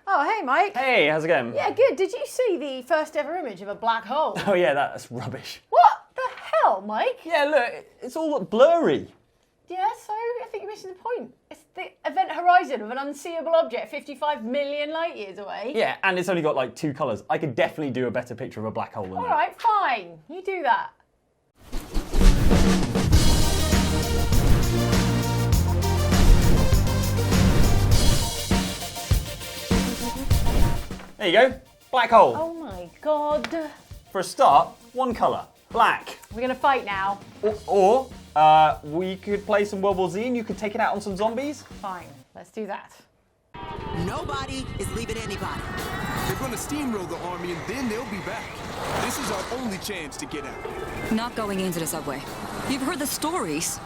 Oh, hey, Mike. Hey, how's it going? Yeah, good. Did you see the first ever image of a black hole? Oh yeah, that's rubbish. What the hell, Mike? Yeah, look, it's all blurry. Yeah, so I think you're missing the point. It's the event horizon of an unseeable object 55 million light years away. Yeah, and it's only got like 2 colours. I could definitely do a better picture of a black hole than that. All right, fine. You do that. There you go, black hole. Oh my god. For a start, 1 colour, black. We're going to fight now. Or we could play some World War Z and you could take it out on some zombies. Fine, let's do that. Nobody is leaving anybody. They're gonna steamroll the army and then they'll be back. This is our only chance to get out. Not going into the subway. You've heard the stories.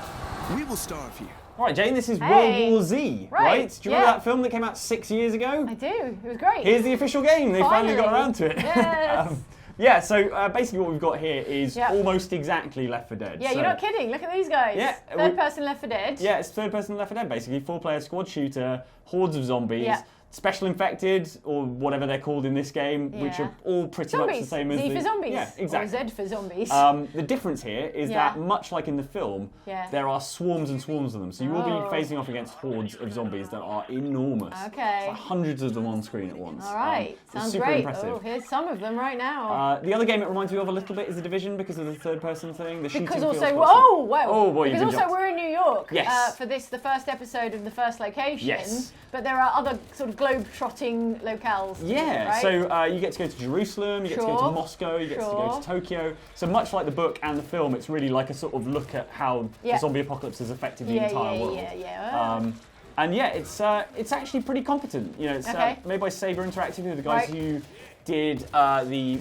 We will starve here. All right, Jane, this is Hey. World War Z, Right, right? Do you remember yeah. that film that came out 6 years ago? I do. It was great. Here's the official game. They finally got Finally. around to it. Yes. Yeah, so basically what we've got here is Yep. almost exactly Left 4 Dead. Yeah, So- you're not kidding. Look at these guys. Yeah, Third person Left 4 Dead. Yeah, it's third person Left 4 Dead, basically. 4-player squad shooter, hordes of zombies, Yeah. special infected, or whatever they're called in this game, which Yeah. are all pretty much the Zombies. same as Z the... for zombies. Yeah, exactly. Or Z for zombies. The difference here is Yeah. that, much like in the film, Yeah. there are swarms and swarms of them. So you will Oh. be facing off against hordes of zombies that are enormous. Okay. It's like hundreds of them on screen at once. All right. It's Sounds super great. impressive. Oh, here's some of them right now. The other game it reminds me of a little bit is The Division because of the third-person thing. The Because shooting also, feels oh, wow. Oh, boy, you've Because been also jumped. we're in New York Yes. for the first episode of the first location. Yes. But there are other sort of globe-trotting locales. Yeah, right? so you get to go to Jerusalem, you get to go to Sure. Moscow, you get to go Sure. to Tokyo. So much like the book and the film, it's really like a sort of look at how Yeah. the zombie apocalypse has affected the yeah, entire yeah, world. yeah. And yeah, it's actually pretty competent. You know, it's Okay. made by Saber Interactive, who are the guys Right. who did the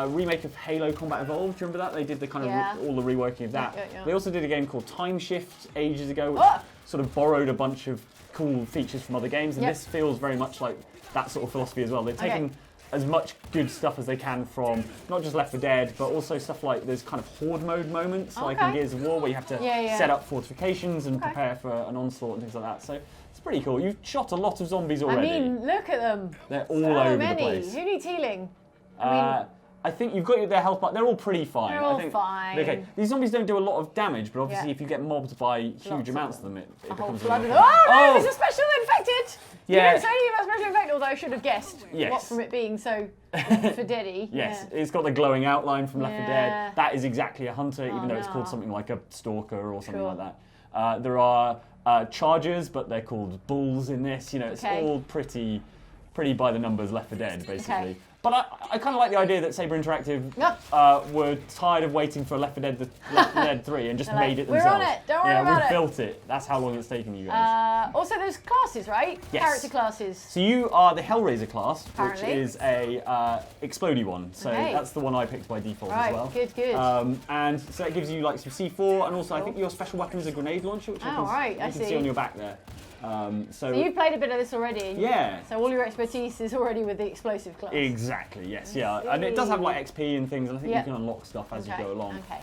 remake of Halo Combat Evolved. Do you remember that? They did the kind of Yeah. all the reworking of that. Yeah, yeah. They also did a game called Time Shift ages ago, which Oh! sort of borrowed a bunch of cool features from other games, and Yep. this feels very much like that sort of philosophy as well. They've Okay. taken as much good stuff as they can from not just Left 4 Dead, but also stuff like there's kind of horde mode moments, like in Okay. Gears of War, where you have to Yeah, yeah. set up fortifications and Okay. prepare for an onslaught and things like that. So it's pretty cool. You've shot a lot of zombies I already. mean, look at them. They're all So over many. the place. Who needs healing? I think you've got their health, but they're all pretty fine. They're all I think, fine. Okay, these zombies don't do a lot of damage, but obviously Yeah. if you get mobbed by huge Lots of amounts of them, it A whole becomes flood of really them. Oh no, Oh! there's a special infected! You Yeah. didn't say anything about special infected, although I should have guessed. Yes. What from it being so for Deddy. Yes, Yeah. it's got the glowing outline from Left 4 Yeah. Dead. That is exactly a hunter, even Oh, though it's called no. something like a stalker or something Sure. like that. There are chargers, but they're called bulls in this. You know, it's Okay. all pretty by the numbers Left 4 Dead, basically. Okay. But I kind of like the idea that Saber Interactive Yeah. were tired of waiting for Left 4 Dead 3 and just They're like, made it "We're themselves. on it, don't worry yeah, about we've it." built it. That's how long it's taken you guys. Also, there's classes, right? Yes. Character classes. So you are the Hellraiser class, Apparently. which is a explodey one. So Okay. that's the one I picked by default Right, as well. good. And so it gives you like some C4, and also I think Cool. your special weapon is a grenade launcher, which Oh, right, you I can see see. on your back there. So you've played a bit of this already. Yeah. So all your expertise is already with the explosive class. Exactly. Yes. Yeah. And it does have like XP and things, and I think Yeah. you can unlock stuff as Okay, you go along. okay.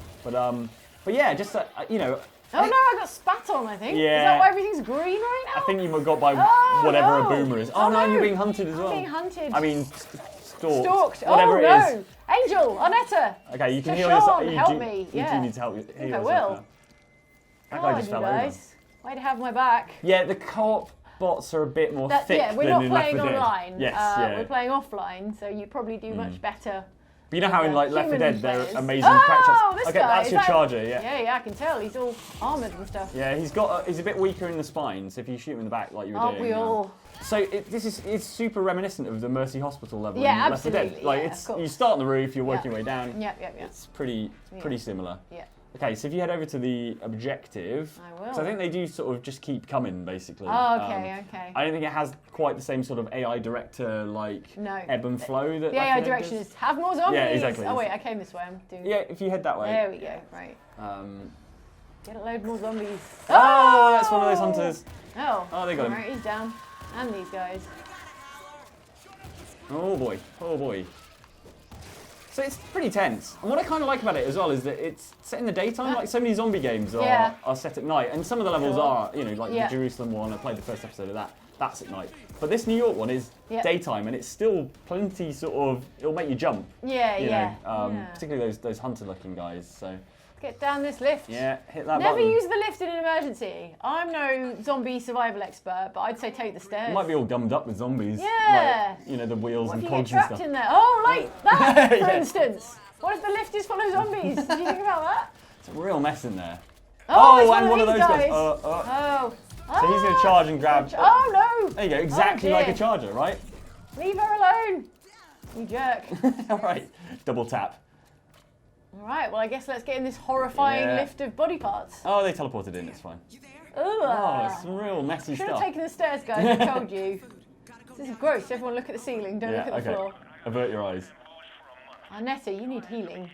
But yeah, just you know. Oh no, I got spat on, I think. Is Yeah. that why everything's green right now? I think you got by Oh, whatever no. a boomer is. Oh, Oh, no, no. you're being hunted as I'm well. being hunted. I mean, stalked. Stalked. Whatever Oh it no! is. Angel, Anetta. Okay, you can Deshaun, heal yourself. You help do, me, You yeah. do need to help. Heal I yourself will. now. That guy God, just you fell over. guys. Way to have my back. Yeah, the co-op bots are a bit more thick Yeah, we're than not in Left playing 4 Dead. online. Yes, yeah. We're playing offline, so you probably do much better. But you know how in like Left 4 human Dead they're players. amazing Oh, crack shots. this Okay, guy, that's is your that- charger. Yeah. Yeah, I can tell. He's all armoured and stuff. Yeah, he's a bit weaker in the spine, so if you shoot him in the back like you were Aren't doing. we all? So it's super reminiscent of the Mercy Hospital level Yeah, in Left 4 Dead. absolutely, Like yeah, it's of course. you start on the roof, you're working Yeah. your way down. Yep. It's pretty similar. Yeah. Okay, so if you head over to the objective, I will. so I think they do sort of just keep coming basically. Oh, okay. I don't think it has quite the same sort of AI director like No. ebb and flow that The Left AI 4 Dead direction does. is have more zombies. Yeah, exactly. Oh wait, I came this way. I'm doing. Yeah, if you head that way. There we go. Right. Um, Get a load more zombies. oh, that's one of those hunters. Oh. Oh, they got him. Alright, he's down. And these guys. Oh boy, oh boy. So it's pretty tense. And what I kind of like about it as well is that it's set in the daytime. Like so many zombie games Yeah. are set at night, and some of the levels Sure. are, you know, like Yeah. the Jerusalem one. I played the first episode of that. that's at night. But this New York one is daytime, and it's still plenty sort of. It'll make you jump. Yeah, you yeah. know, particularly those hunter-looking guys. So. Get down this lift. Yeah, hit that Never button. use the lift in an emergency. I'm no zombie survival expert, but I'd say take the stairs. It might be all gummed up with zombies. Yeah. Like, you know, the wheels What and if you get cogs and trapped stuff. in there? Oh, like that, for Yeah. instance. What if the lift is full of zombies? Did you think about that? It's a real mess in there. Oh, it's and one of these those guys. guys. Oh. So he's going to charge and grab. Oh, no. There you go, exactly dear. like a charger, right? Leave her alone. You jerk. All right, double tap. All right, well, I guess let's get in this horrifying Yeah. lift of body parts. Oh, they teleported in, it's fine. Oh, it's some real messy Should have stuff. taken the stairs, guys, I told you. This is gross. Everyone look at the ceiling, don't look at the floor. Avert your eyes. Arnetta, you need healing.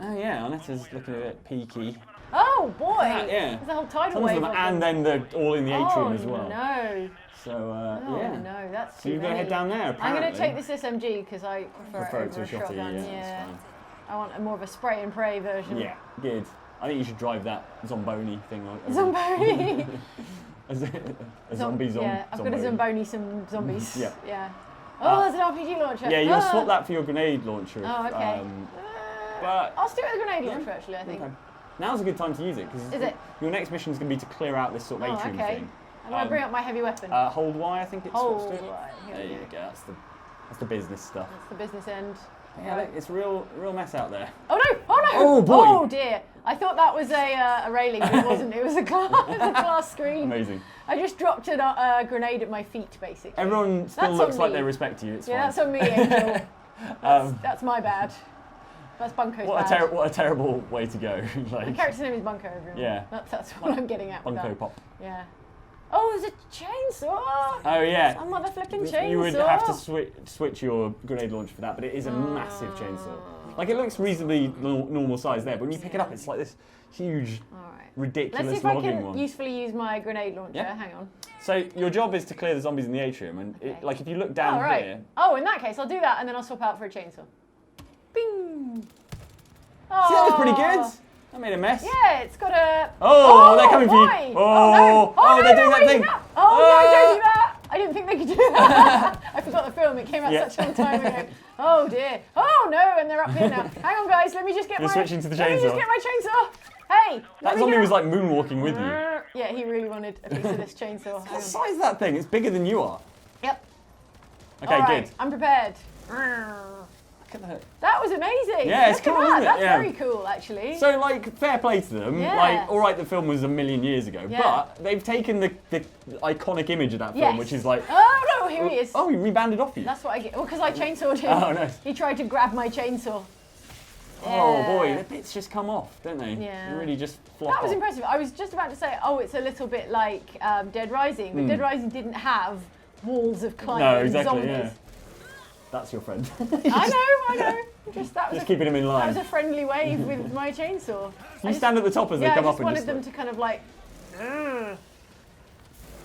Oh yeah, Anetta's looking a bit peaky. Oh, boy. Yeah. There's a whole tidal Tons of wave them, of and them. then they're all in the atrium as well. No. So, Oh, yeah. no, that's So you're going to head down there, apparently. I'm going to take this SMG because I prefer it to over a a shotty, shotgun. yeah, that's I want a more of a spray and pray version. Yeah, good. I think you should drive that Zomboni thing. Zomboni. a zombie zombie. Yeah, I've got to Zomboni some zombies. Yeah. Yeah. Oh, there's an RPG launcher. Yeah, you'll swap that for your grenade launcher. Oh, okay. But I'll stick with the grenade launcher, actually, I think. okay. Now's a good time to use it because Is it? your next mission is going to be to clear out this sort of atrium okay. thing. I'm going to bring up my heavy weapon. Hold Y, I think it's Hold supposed to. Y. Here There we you go. go. That's the business stuff. That's the business end. Yeah, look, it's real mess out there. Oh no! Oh no! Oh, boy. Oh dear! I thought that was a railing, but it wasn't. It was a glass screen. Amazing. I just dropped a grenade at my feet, basically. Everyone still That's looks on like me. they respect you. It's Yeah, fine. that's on me, Angel. That's my bad. That's Bunko's bad. What a terrible way to go. My Like, character's name is Bunko, everyone. Yeah. That's what I'm getting at with Bunko that. Pop. Yeah. Oh, there's a chainsaw! Oh yeah. A mother flipping chainsaw! You would have to switch your grenade launcher for that, but it is a massive chainsaw. Like it looks reasonably normal size there, but when you pick it up, it's like this huge, ridiculous Let's see if I logging can one. usefully use my grenade launcher. Yeah. Hang on. So your job is to clear the zombies in the atrium, and like if you look down here. Oh, in that case, I'll do that, and then I'll swap out for a chainsaw. Bing! Oh. See, that was pretty good. That made a mess. Yeah, it's got a. Oh, they're coming for boy. you. Oh, Oh, no. they're doing that thing. Oh, no, don't do that. I didn't think they could do that. I forgot the film. It came out Yeah. such a long time ago. Oh, dear. Oh, no, and they're up here now. Hang on, guys. Let me just get You're my... switching to the Let me chainsaw. just get my chainsaw. Hey. That zombie was like moonwalking with you. Yeah, he really wanted a piece of this chainsaw. Hang What on. size is that thing? It's bigger than you are. Yep. Okay, All right, good. I'm prepared. Look at that. That was amazing. Yeah, it's Look cool, at that. isn't it? That's Yeah. very cool, actually. So, like, fair play to them. Yeah. Like, all right, the film was a million years ago, Yeah. but they've taken the iconic image of that film, Yes. which is like, Oh, no, here he is. oh, he rebounded off you. That's what I get. Well, because I chainsawed him. Oh, nice. He tried to grab my chainsaw. Oh Yeah. boy, the bits just come off, don't they? Yeah. They really just flop That was off. impressive. I was just about to say, oh, it's a little bit like Dead Rising, but Dead Rising didn't have walls of climbing No, exactly, zombies. yeah. That's your friend. I know. Just keeping him in That line. was a friendly wave with my chainsaw. You stand at the top as they Yeah, I come just up and wanted just them like, to kind of like.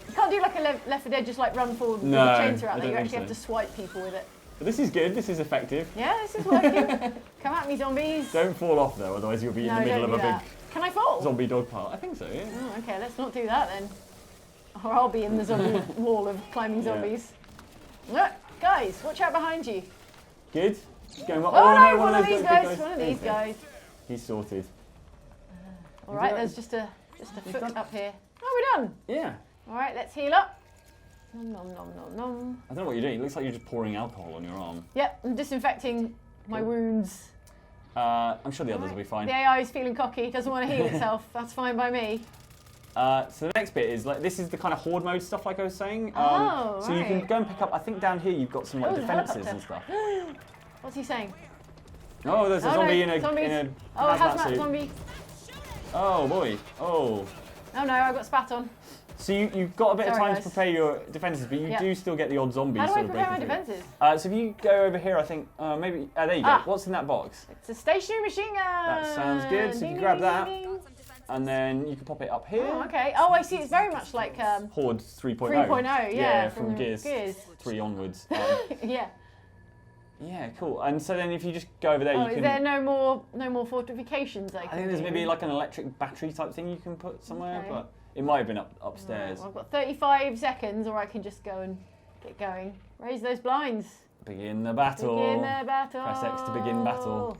You can't do like a Left 4 Dead, just like run forward with No, a chainsaw I out there. don't You think actually have so. to swipe people with it. But this is good, this is effective. Yeah, this is working. Come at me, zombies. Don't fall off though, otherwise you'll be in No, the middle don't of a do big that. Can I fall? zombie dog pile. I think so, yeah. Oh, okay, let's not do that then. Or I'll be in the zombie wall of climbing Yeah. zombies. Look, guys, watch out behind you. Good. Just going well. Oh, no, one one of those these big guys, one of There these you go. guys. He's sorted. All right, there's just a foot done? up here. Oh, we're done. Yeah. All right, let's heal up. Nom, nom, nom, nom, nom. I don't know what you're doing. It looks like you're just pouring alcohol on your arm. Yep, I'm disinfecting my wounds. I'm sure the others will be fine. The AI is feeling cocky, doesn't want to heal itself. That's fine by me. So the next bit is like this is the kind of horde mode stuff, like I was saying. Oh, so you can right. go and pick up. I think down here you've got some like Oh, there's a defences and helicopter. stuff. What's he saying? Oh, there's a Oh, zombie no, zombies. in a Oh, hazmat hazmat suit. zombie. Oh boy. Oh. Oh no, I got spat on. So you've got a bit of Sorry, time guys. to prepare your defences, but you Yeah. do still get the odd zombies. How do I sort of prepare my breaking through. defences? So if you go over here, I think maybe. There you go. Ah. What's in that box? It's a stationary machine gun. That sounds good. So if you Ding, grab ding, that, ding, ding. and then you can pop it up here. Oh, okay. Oh, I see. It's very much like Horde 3.0. 3.0, yeah, from from Gears, Gears. 3 onwards. yeah. Yeah, cool. And so then if you just go over there, Oh, you is can. there no more fortifications? I think there's maybe like an electric battery type thing you can put somewhere, Okay. but It might have been upstairs. Well, I've got 35 seconds, or I can just go and get going. Raise those blinds. Begin the battle. Begin the battle. Press X to begin battle.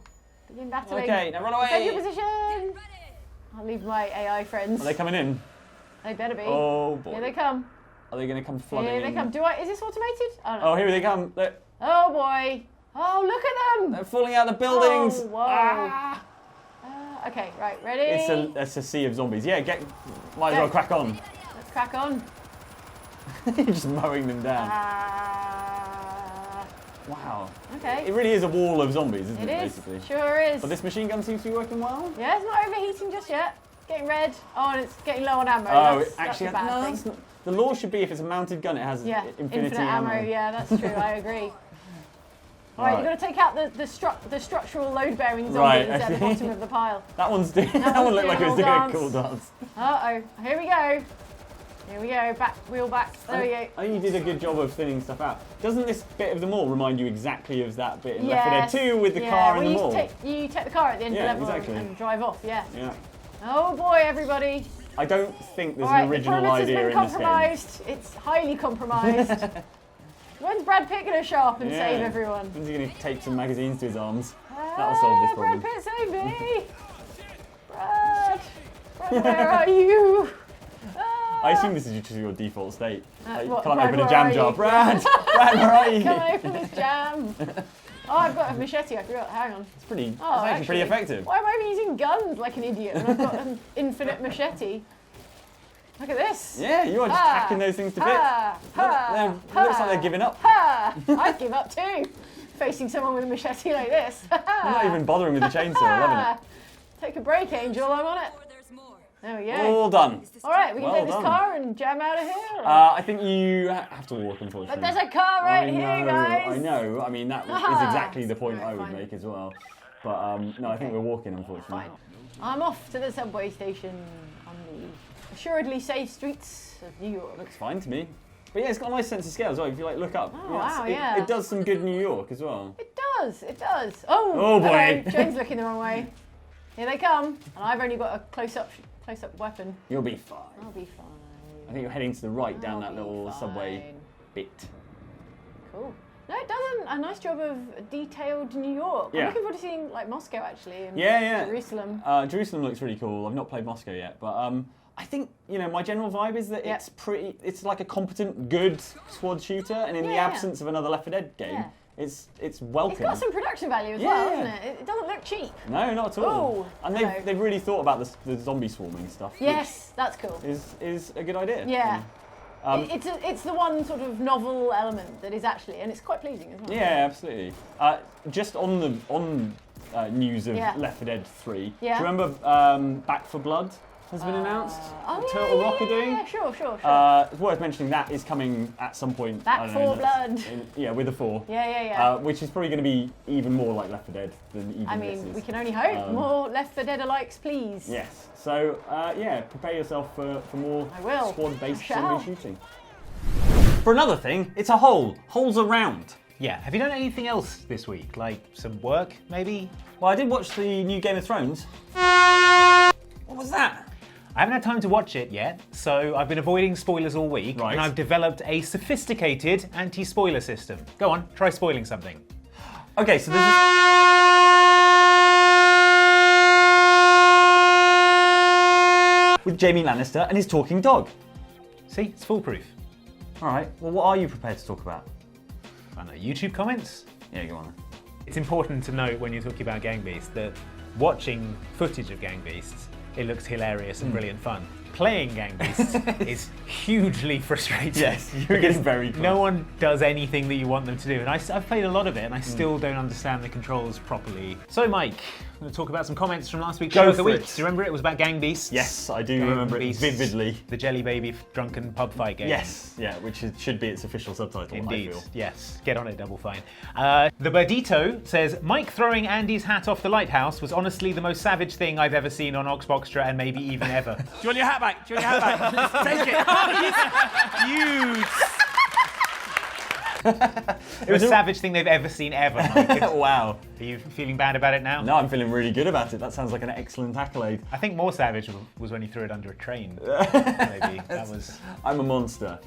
Begin battling. Okay, now run away. Take your position. I'll leave my AI friends. Are they coming in? They better be. Oh boy. Here they come. Are they going to come flooding in? Here they come. Is this automated? Oh, no. Oh, here they come. Oh boy. Oh, look at them. They're falling out of the buildings. Oh, whoa. Ah. Okay, right, ready? It's a sea of zombies. Yeah, might as well crack on. Let's crack on. You're just mowing them down. Wow. Okay. It really is a wall of zombies, isn't it? It is. Basically. Sure is. But this machine gun seems to be working well. Yeah, it's not overheating just yet. It's getting red. Oh, and it's getting low on ammo. Oh, that's a bad no, thing. that's not. The law should be if it's a mounted gun, it has infinite ammo. Yeah, that's true. I agree. All right, you've got to take out the structural load-bearing zombies at the bottom of the pile. That one looked like it was doing a cool dance. Uh-oh. Here we go. Here we go. Back, wheel back. There we go. I think you did a good job of thinning stuff out. Doesn't this bit of the mall remind you exactly of that bit in Left 4 Dead 2 with the car in the mall? You take the car at the end of the level and drive off, yeah. Oh boy, everybody. I don't think there's an original idea in this game. It's highly compromised. When's Brad Pitt going to show up and save everyone? When's he going to tape some magazines to his arms? That'll solve this problem. Brad Pitt, save me! Brad, where are you? I assume this is just your default state. You can't Brad, open a jam jar. Brad, where are you? Can't open this jam. Oh, I've got a machete, I forgot. Hang on. It's actually pretty effective. Why am I even using guns like an idiot when I've got an infinite machete? Look at this. Yeah, you are just hacking those things to bits. It looks like they're giving up. I'd give up too, facing someone with a machete like this. I'm not even bothering with the chainsaw, loving it. Take a break, Angel, I'm on it. There we go. All done. All right, we can take this car and jam out of here. I think you have to walk, unfortunately. But there's a car right here, guys. I know. I mean, that is exactly the point I would make as well. But no, I think we're walking, unfortunately. Fine. I'm off to the subway station on the assuredly safe streets of New York. Looks fine to me. But yeah, it's got a nice sense of scale as well. If you look up, it does some good New York as well. It does. It does. Oh boy. Jane's looking the wrong way. Here they come, and I've only got a close-up weapon. You'll be fine. I'll be fine. I think you're heading to the right down that little subway bit. Cool. No, it does a nice job of detailed New York. I'm looking forward to seeing like Moscow actually. And Jerusalem. Jerusalem looks really cool. I've not played Moscow yet, but I think my general vibe is that it's like a competent, good squad shooter, and in the absence of another Left 4 Dead game, it's welcome. It's got some production value as well, doesn't it? It doesn't look cheap. No, not at all. Oh, and they've really thought about the zombie swarming stuff. Yes, that's cool. Is a good idea. Yeah. It's the one sort of novel element that is actually, and it's quite pleasing as well. Yeah, absolutely. Just on news of Left 4 Dead 3. Yeah. Do you remember Back 4 Blood has been announced? Turtle Rock are doing? Yeah, sure. It's worth mentioning that is coming at some point. Back 4 Blood. With a 4. Yeah. Which is probably going to be even more like Left 4 Dead than even this is. We can only hope. More Left 4 Dead alikes, please. Yes. So, prepare yourself for more squad-based zombie shooting. For another thing, it's a hole. Holes around. Yeah, have you done anything else this week? Like some work, maybe? Well, I did watch the new Game of Thrones. What was that? I haven't had time to watch it yet, so I've been avoiding spoilers all week, and I've developed a sophisticated anti-spoiler system. Go on, try spoiling something. Okay, so this is with Jaime Lannister and his talking dog. See, it's foolproof. All right, well, what are you prepared to talk about? I don't know, YouTube comments? Yeah, go on. It's important to note when you're talking about Gang Beasts that watching footage of Gang Beasts, it looks hilarious and brilliant fun. Playing Gang Beasts is hugely frustrating. Yes, you're getting very close. No one does anything that you want them to do, and I've played a lot of it, and I still don't understand the controls properly. So, Mike, I'm going to talk about some comments from last week's show of the week. Do you remember it? It was about Gang Beasts. Yes, I do remember it vividly. The Jelly Baby drunken pub fight game. Yes, which should be its official subtitle. Indeed, I feel. yes. Get on it, Double Fine. The Burdito says, Mike throwing Andy's hat off the lighthouse was honestly the most savage thing I've ever seen on Oxboxtra and maybe even ever. Do you want your hat back? Take it. The most savage thing they've ever seen ever, Mike. Wow. Are you feeling bad about it now? No, I'm feeling really good about it. That sounds like an excellent accolade. I think more savage was when you threw it under a train. Maybe. That was... I'm a monster.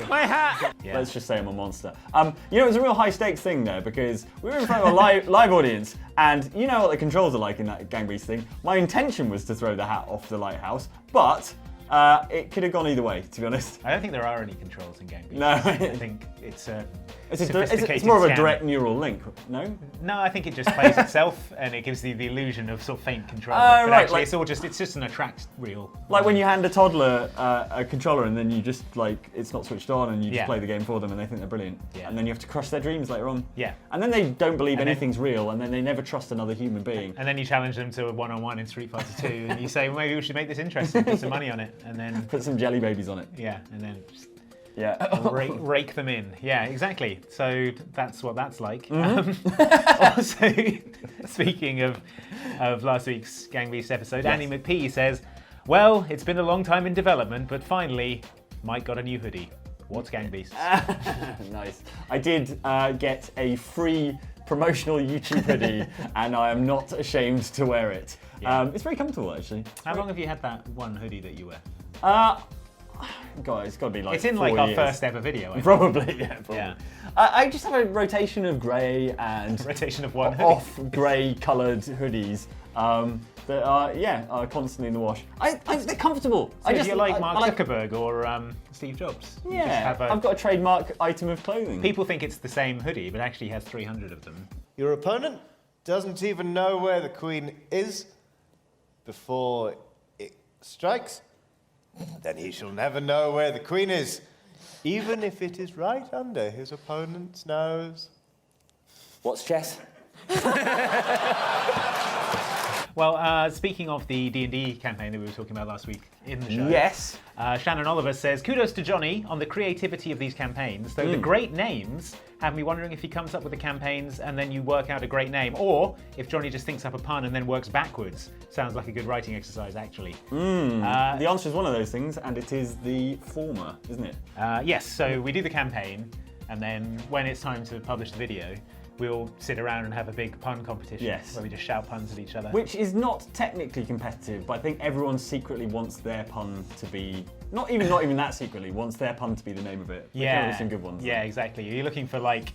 My hat! Yeah. Let's just say I'm a monster. You know, it was a real high stakes thing there because we were in front of a live audience, and you know what the controls are like in that Gang Beasts thing. My intention was to throw the hat off the lighthouse, but it could have gone either way, to be honest. I don't think there are any controls in Gang Beasts. No. I think it's a it's more of a direct neural link, no? No, I think it just plays itself and it gives you the illusion of sort of faint control. Oh, but right, actually, like, it's just an attract reel. Like when you hand a toddler a controller and then you just like it's not switched on and you just play the game for them and they think they're brilliant. Yeah. And then you have to crush their dreams later on. Yeah. And then they don't believe anything's real and then they never trust another human being. And then you challenge them to a one-on-one in Street Fighter 2 and you say, well, maybe we should make this interesting, put some money on it, and then put some jelly babies on it. Yeah, and then just rake them in. Yeah, exactly. So that's what that's like. Also, speaking of last week's Gang Beasts episode, Andy McPhee says, well, it's been a long time in development, but finally, Mike got a new hoodie. What's Gang Beasts? Nice. I did get a free promotional YouTube hoodie, and I am not ashamed to wear it. Yeah. It's very comfortable, actually. How long have you had that one hoodie that you wear? God, it's got to be like It's in 4 like our years. first ever video. Probably, yeah. Probably. Yeah. I just have a rotation of grey and rotation of one off grey coloured hoodies that are constantly in the wash. They're comfortable. So do you like Mark Zuckerberg or Steve Jobs? Yeah, I've got a trademark item of clothing. People think it's the same hoodie, but actually has 300 of them. Your opponent doesn't even know where the queen is before it strikes. Then he shall never know where the queen is, even if it is right under his opponent's nose. What's chess? Well, speaking of the D&D campaign that we were talking about last week in the show. Yes. Shannon Oliver says, kudos to Johnny on the creativity of these campaigns, though the great names have me wondering if he comes up with the campaigns and then you work out a great name, or if Johnny just thinks up a pun and then works backwards. Sounds like a good writing exercise, actually. The answer is one of those things, and it is the former, isn't it? Yes, so we do the campaign, and then when it's time to publish the video, we'll sit around and have a big pun competition where we just shout puns at each other. Which is not technically competitive, but I think everyone secretly wants their pun to be, not even that secretly, wants their pun to be the name of it. Yeah, some good ones. Yeah, exactly. You're looking for like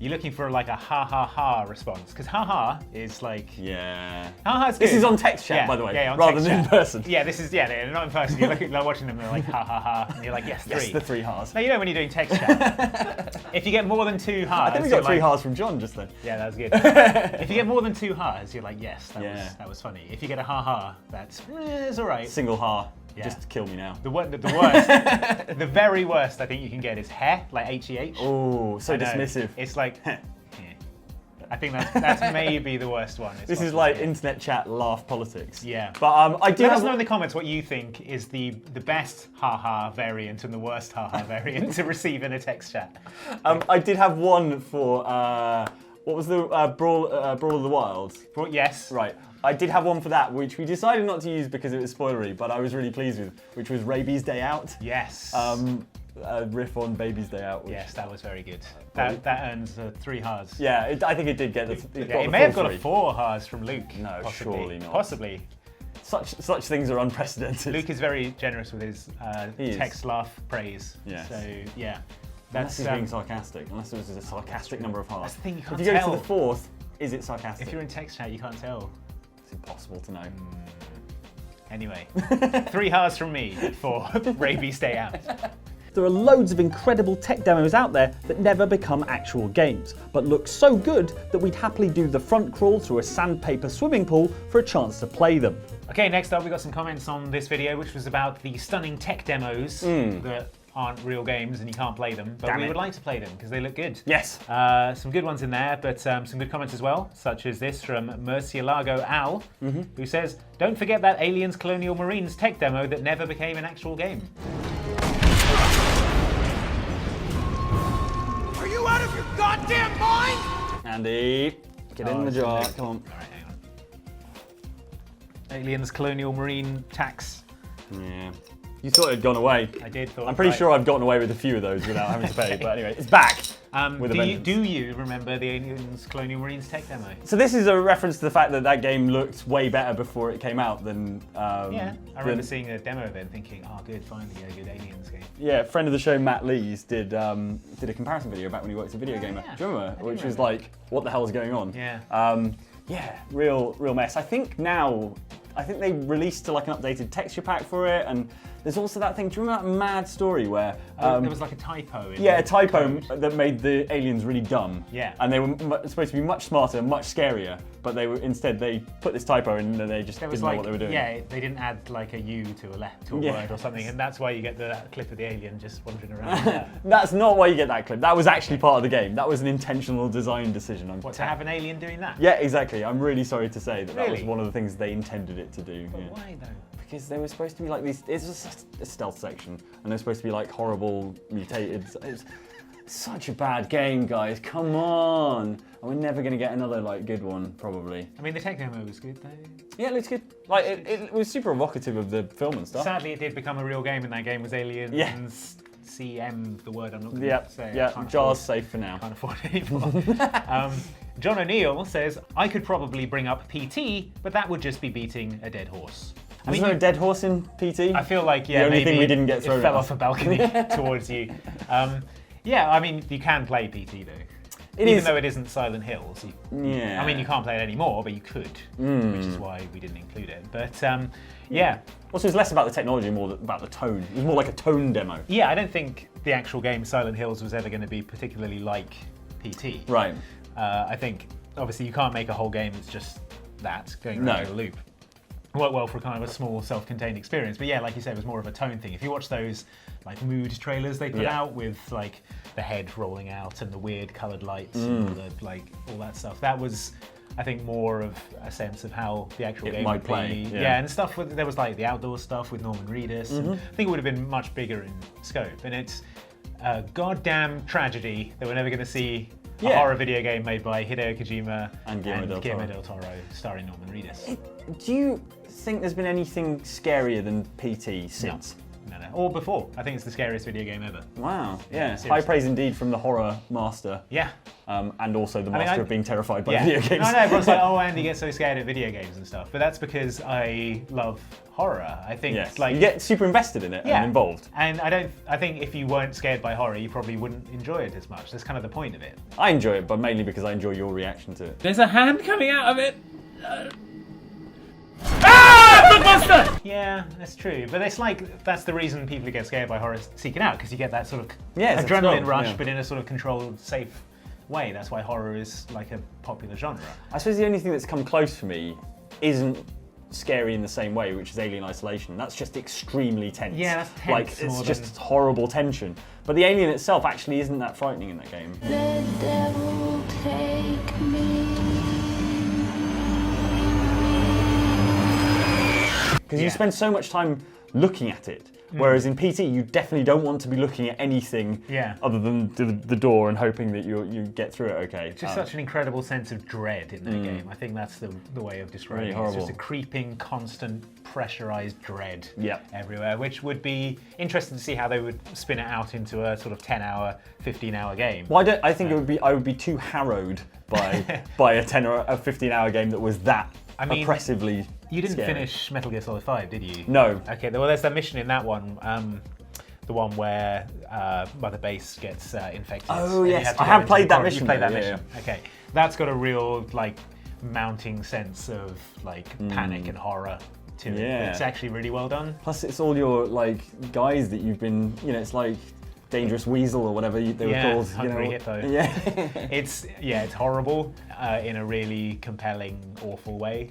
a ha ha ha response, because ha ha is like ha ha's good. This is on text chat, by the way, on rather text than chat. in person. Yeah, this is not in person. You're watching them, they're like ha ha ha, and you're like yes, yes, the 3 ha's. No, you know when you're doing text chat, if you get more than 2 ha's, I think we got 3 ha's from John just then. Yeah, that was good. If you get more than 2 ha's, you're like yes, that was funny. If you get a ha ha, that's it's all right. Single ha. Yeah. Just kill me now. The worst, the very worst I think you can get is heh, like H-E-H. Oh, so dismissive. It's like, I think that's maybe the worst one. This is like internet chat laugh politics. Yeah. But I do Let us know in the comments what you think is the best ha-ha variant and the worst ha-ha variant to receive in a text chat. I did have one for, what was the Brawl of the Wild? Yes. Right. I did have one for that, which we decided not to use because it was spoilery, but I was really pleased with, which was Rabies Day Out. Yes. A riff on Baby's Day Out. Yes, that was very good. That earns 3 ha's. Yeah, I think it did get the. It may have got a 4 ha's from Luke. No, possibly. surely not. Possibly. Such things are unprecedented. Luke is very generous with his text laugh praise. Yes. So yeah. Unless he's being sarcastic. Unless it was a sarcastic number of ha's. That's the thing, you can't If you tell. go to the 4th, is it sarcastic? If you're in text chat, you can't tell. It's impossible to know. Anyway, 3 ha's from me for Rabies Day Out. There are loads of incredible tech demos out there that never become actual games, but look so good that we'd happily do the front crawl through a sandpaper swimming pool for a chance to play them. Okay, next up we got some comments on this video, which was about the stunning tech demos that aren't real games and you can't play them, but we would like to play them because they look good. Yes. Some good ones in there, but some good comments as well, such as this from Murcielago Al, who says, don't forget that Aliens Colonial Marines tech demo that never became an actual game. Are you out of your goddamn mind? Andy, get in the jar, come on. All right, hang on. Aliens Colonial Marine Tax. Yeah. You thought it had gone away. I did. I'm pretty sure I've gotten away with a few of those without having to pay. But anyway, it's back. Do you remember the Aliens Colonial Marines tech demo? So this is a reference to the fact that that game looked way better before it came out than. Yeah, I remember seeing a demo of it and thinking, oh, good, finally a good Aliens game. Yeah, friend of the show Matt Lees did a comparison video back when he worked at Video Gamer. Yeah. Do you remember? Which was like, what the hell is going on? Yeah. Yeah, real mess. I think they released like an updated texture pack for it, and there's also that thing. Do you remember that mad story where there was like a typo? A typo that made the aliens really dumb. Yeah. And they were supposed to be much smarter, much scarier, but they put this typo in and they just didn't know what they were doing. Yeah, they didn't add like a U to a word or something, and that's why you get that clip of the alien just wandering around. That's not why you get that clip. That was actually part of the game. That was an intentional design decision. To have an alien doing that? Yeah, exactly. I'm really sorry to say that Really? was one of the things they intended it to do. But why though? Because they were supposed to be like these. It's just a stealth section, and they're supposed to be like horrible, mutated. It's such a bad game, guys. Come on, and we're never going to get another like good one, probably. I mean, the tech demo was good though. Yeah, it looks good. Like it was super evocative of the film and stuff. Sadly, it did become a real game, and that game was Aliens. Yeah. CM, the word I'm not going Yeah, to say. yeah. Jar's safe for now. Can't afford it anymore. John O'Neill says, I could probably bring up PT, but that would just be beating a dead horse. I mean, is there a dead horse in PT? I feel like, the only maybe thing we didn't get it thrown fell at off a balcony towards you. Yeah, I mean, you can play PT though. Even though it isn't Silent Hills. Yeah. I mean, you can't play it anymore, but you could, which is why we didn't include it. But yeah. Also, it's less about the technology, more about the tone. It was more like a tone demo. Yeah, I don't think the actual game Silent Hills was ever going to be particularly like PT. Right. I think, obviously, you can't make a whole game that's just that, going around in a loop. Worked well for kind of a small self-contained experience, but yeah, like you said, it was more of a tone thing. If you watch those like mood trailers they put out with like the head rolling out and the weird coloured lights and all that stuff, that was, I think, more of a sense of how the actual game would play. be. Yeah, and stuff there was like the outdoor stuff with Norman Reedus. And I think it would have been much bigger in scope. And it's a goddamn tragedy that we're never going to see a horror video game made by Hideo Kojima and Guillermo del Toro, starring Norman Reedus. Do you think there's been anything scarier than PT since? No. Or before. I think it's the scariest video game ever. Wow. Yeah. Seriously. High praise indeed from the horror master. Yeah. And also the master of being terrified by video games. I know, everyone's like, oh, Andy gets so scared at video games and stuff. But that's because I love horror. I think like you get super invested in it and involved. And I think if you weren't scared by horror, you probably wouldn't enjoy it as much. That's kind of the point of it. I enjoy it, but mainly because I enjoy your reaction to it. There's a hand coming out of it. Yeah, that's true. But it's like, that's the reason people get scared by horror seek it out, because you get that sort of it's adrenaline rush, but in a sort of controlled, safe way. That's why horror is like a popular genre. I suppose the only thing that's come close for me isn't scary in the same way, which is Alien Isolation. That's just extremely tense. Yeah, that's tense. Like, it's just horrible tension. But the alien itself actually isn't that frightening in that game. The devil take me. Because you spend so much time looking at it, whereas in PT you definitely don't want to be looking at anything other than the door and hoping that you get through it okay. It's just such an incredible sense of dread in that game. I think that's the way of describing it. It's just a creeping, constant, pressurized dread everywhere, which would be interesting to see how they would spin it out into a sort of 10-hour, 15-hour game. Well, I think I would be too harrowed by a 10 or a 15-hour game that was that oppressively You didn't scary. finish Metal Gear Solid 5, did you? No. Okay, well, there's that mission in that one, the one where Mother Base gets infected. Oh, yes. I have played that mission. You played that mission. Okay. That's got a real, like, mounting sense of, like, panic and horror to it. It's actually really well done. Plus, it's all your, like, guys that you've been, it's like Dangerous Weasel or whatever they were called. Hungry Hippo. Yeah. It's horrible in a really compelling, awful way.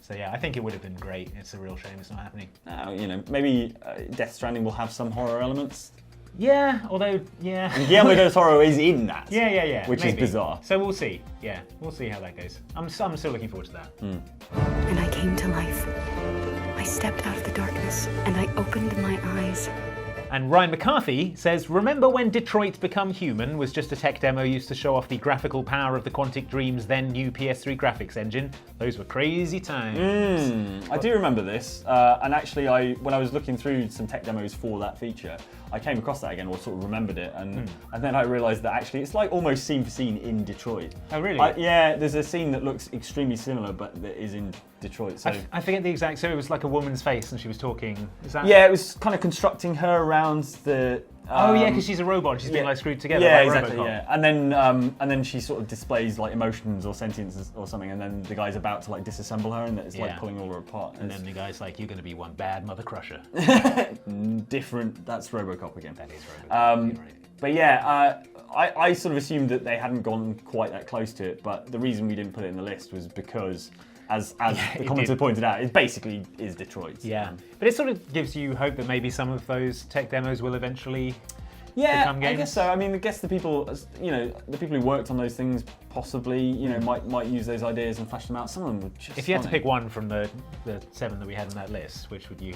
So yeah, I think it would have been great. It's a real shame it's not happening. Maybe Death Stranding will have some horror elements. Yeah, although, And Guillermo del Toro is in that. Yeah. Which is bizarre. So we'll see. Yeah, we'll see how that goes. I'm still looking forward to that. And I came to life. I stepped out of the darkness and I opened my eyes. And Ryan McCarthy says, remember when Detroit Become Human was just a tech demo used to show off the graphical power of the Quantic Dream's then new PS3 graphics engine? Those were crazy times. I do remember this, and actually when I was looking through some tech demos for that feature, I came across that again, or sort of remembered it, and then I realised that actually it's like almost scene for scene in Detroit. Oh really? Yeah, there's a scene that looks extremely similar, but that is in Detroit. So I forget the exact, so it was like a woman's face and she was talking, is that? Yeah, it was kind of constructing her around the... oh yeah, because she's a robot. She's being like screwed together. Yeah, like exactly. Robocop. Yeah, and then she sort of displays like emotions or sentience or something, and then the guy's about to like disassemble her, and it's like pulling all her apart. And then the guy's like, "You're going to be one bad mother crusher." Different. That's RoboCop again. That is RoboCop. Right. But yeah, I sort of assumed that they hadn't gone quite that close to it, but the reason we didn't put it in the list was because. As the commenter pointed out, it basically is Detroit. Yeah, but it sort of gives you hope that maybe some of those tech demos will eventually become games. I guess so. I mean, I guess the people, the people who worked on those things possibly, might use those ideas and flesh them out. Some of them would just. If you had to pick one from the 7 that we had on that list, which would you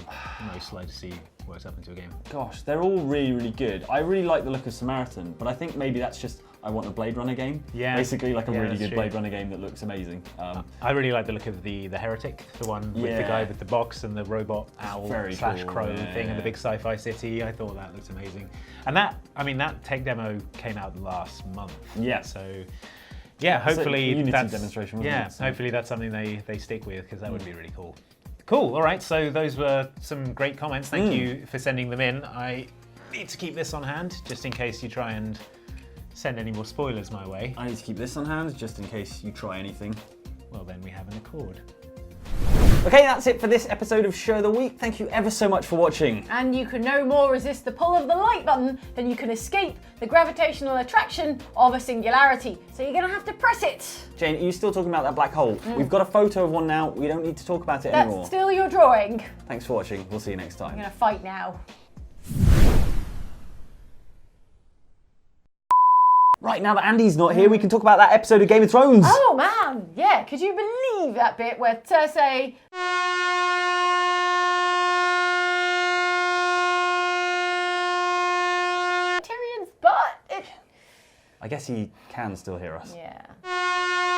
most like to see worked up into a game? Gosh, they're all really, really good. I really like the look of Samaritan, but I think maybe that's just. I want a Blade Runner game. Yeah. Basically, like a really good Blade Runner game that looks amazing. I really like the look of the Heretic, the one with the guy with the box and the robot owl / crow thing and the big sci-fi city. I thought that looked amazing. And that tech demo came out last month. Yeah. So yeah, hopefully that's demonstration. Wasn't it? So. Hopefully that's something they stick with because that would be really cool. Cool. All right. So those were some great comments. Thank you for sending them in. I need to keep this on hand just in case you try and send any more spoilers my way. I need to keep this on hand just in case you try anything. Well, then we have an accord. Okay, that's it for this episode of Show of the Week. Thank you ever so much for watching. And you can no more resist the pull of the like button than you can escape the gravitational attraction of a singularity. So you're going to have to press it. Jane, are you still talking about that black hole? We've got a photo of one now. We don't need to talk about it anymore. That's still your drawing. Thanks for watching. We'll see you next time. I'm going to fight now. Right, now that Andy's not here, we can talk about that episode of Game of Thrones. Oh man, yeah, could you believe that bit where Cersei... Tyrion's butt? I guess he can still hear us. Yeah.